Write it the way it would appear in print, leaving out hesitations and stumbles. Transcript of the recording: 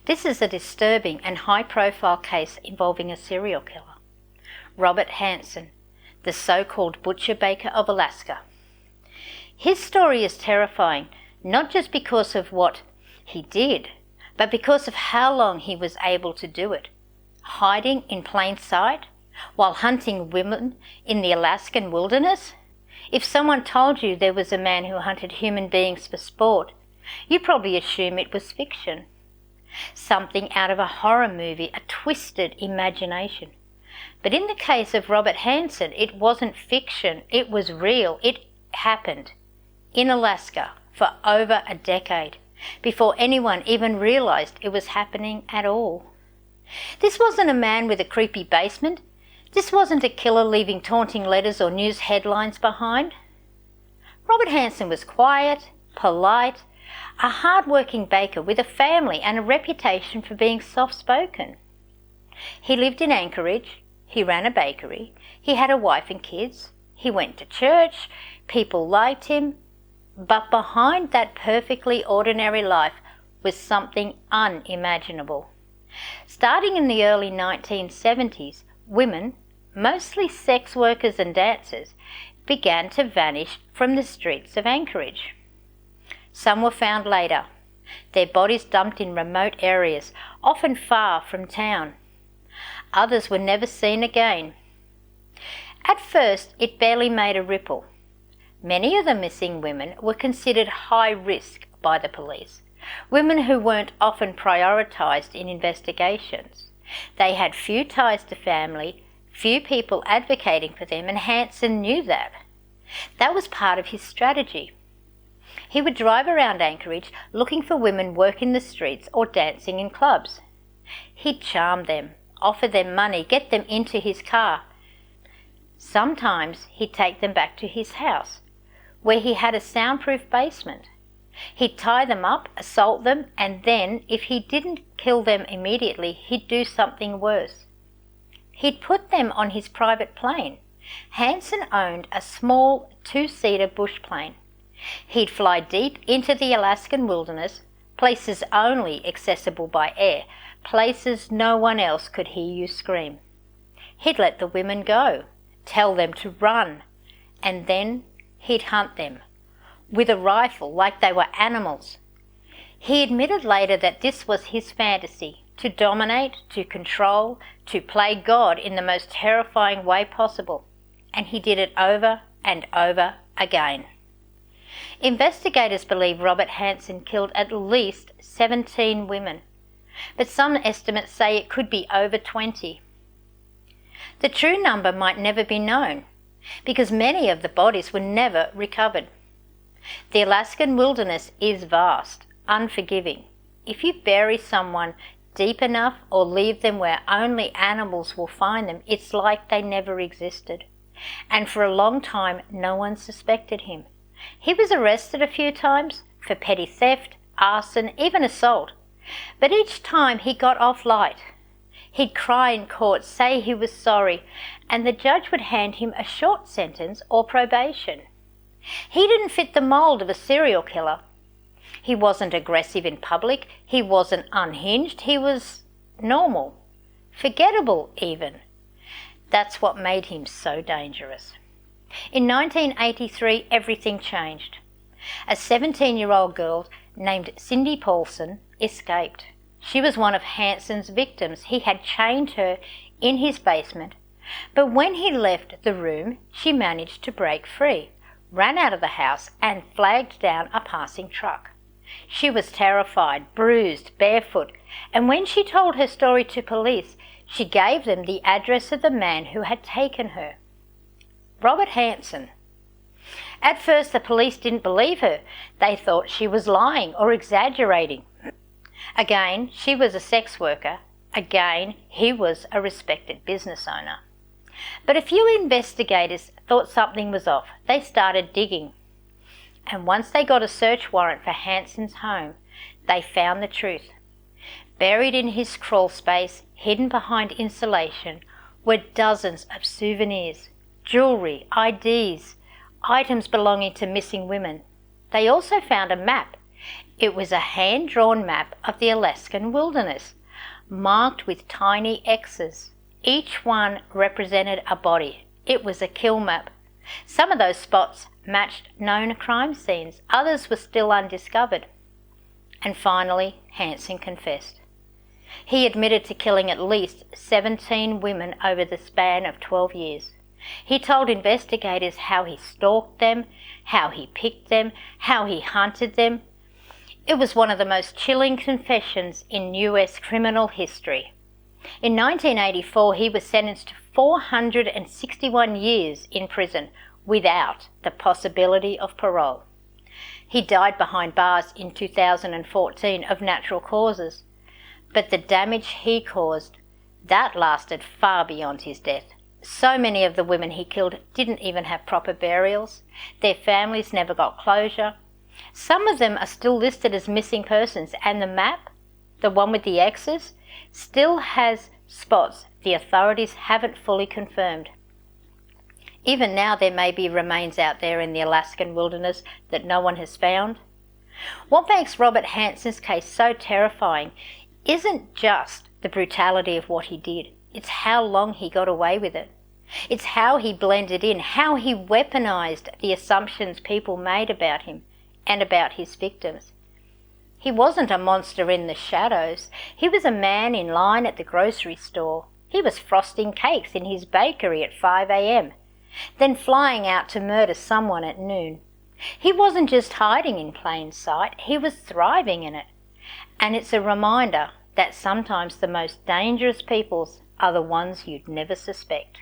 This is a disturbing and high-profile case involving a serial killer, Robert Hansen, the so-called butcher baker of Alaska. His story is terrifying, not just because of what he did, but because of how long he was able to do it, hiding in plain sight while hunting women in the Alaskan wilderness. If someone told you there was a man who hunted human beings for sport, you probably assume it was fiction. Something out of a horror movie, a twisted imagination. But in the case of Robert Hansen, it wasn't fiction, it was real. It happened in Alaska for over a decade, before anyone even realized it was happening at all. This wasn't a man with a creepy basement. This wasn't a killer leaving taunting letters or news headlines behind. Robert Hansen was quiet, polite, a hard-working baker with a family and a reputation for being soft-spoken. He lived in Anchorage, he ran a bakery, he had a wife and kids, he went to church, people liked him, but behind that perfectly ordinary life was something unimaginable. Starting in the early 1970s, women, mostly sex workers and dancers, began to vanish from the streets of Anchorage. Some were found later, their bodies dumped in remote areas, often far from town. Others were never seen again. At first, it barely made a ripple. Many of the missing women were considered high risk by the police, women who weren't often prioritized in investigations. They had few ties to family, few people advocating for them, and Hansen knew that. That was part of his strategy. He would drive around Anchorage looking for women working the streets or dancing in clubs. He'd charm them, offer them money, get them into his car. Sometimes he'd take them back to his house, where he had a soundproof basement. He'd tie them up, assault them, and then, if he didn't kill them immediately, he'd do something worse. He'd put them on his private plane. Hansen owned a small two-seater bush plane. He'd fly deep into the Alaskan wilderness, places only accessible by air, places no one else could hear you scream. He'd let the women go, tell them to run, and then he'd hunt them with a rifle like they were animals. He admitted later that this was his fantasy, to dominate, to control, to play God in the most terrifying way possible. And he did it over and over again. Investigators believe Robert Hansen killed at least 17 women, but some estimates say it could be over 20. The true number might never be known, because many of the bodies were never recovered. The Alaskan wilderness is vast, unforgiving. If you bury someone deep enough or leave them where only animals will find them, it's like they never existed. And for a long time, no one suspected him. He was arrested a few times for petty theft, arson, even assault. But each time he got off light. He'd cry in court, say he was sorry, and the judge would hand him a short sentence or probation. He didn't fit the mold of a serial killer. He wasn't aggressive in public, he wasn't unhinged, he was normal, forgettable even. That's what made him so dangerous. In 1983, everything changed. A 17-year-old girl named Cindy Paulson escaped. She was one of Hansen's victims. He had chained her in his basement, but when he left the room, she managed to break free, ran out of the house and flagged down a passing truck. She was terrified, bruised, barefoot, and when she told her story to police, she gave them the address of the man who had taken her. Robert Hansen. At first, the police didn't believe her. They thought she was lying or exaggerating. Again, she was a sex worker. Again, he was a respected business owner. But a few investigators thought something was off. They started digging. And once they got a search warrant for Hansen's home, they found the truth. Buried in his crawl space, hidden behind insulation, were dozens of souvenirs, jewellery, IDs, items belonging to missing women. They also found a map. It was a hand-drawn map of the Alaskan wilderness, marked with tiny X's. Each one represented a body. It was a kill map. Some of those spots matched known crime scenes. Others were still undiscovered. And finally, Hansen confessed. He admitted to killing at least 17 women over the span of 12 years. He told investigators how he stalked them, how he picked them, how he hunted them. It was one of the most chilling confessions in US criminal history. In 1984, he was sentenced to 461 years in prison without the possibility of parole. He died behind bars in 2014 of natural causes, but the damage he caused, that lasted far beyond his death. So many of the women he killed didn't even have proper burials. Their families never got closure. Some of them are still listed as missing persons, and the map, the one with the X's, still has spots the authorities haven't fully confirmed. Even now there may be remains out there in the Alaskan wilderness that no one has found. What makes Robert Hansen's case so terrifying isn't just the brutality of what he did, it's how long he got away with it. It's how he blended in, how he weaponized the assumptions people made about him and about his victims. He wasn't a monster in the shadows. He was a man in line at the grocery store. He was frosting cakes in his bakery at 5 a.m., then flying out to murder someone at noon. He wasn't just hiding in plain sight, he was thriving in it. And it's a reminder that sometimes the most dangerous peoples are the ones you'd never suspect.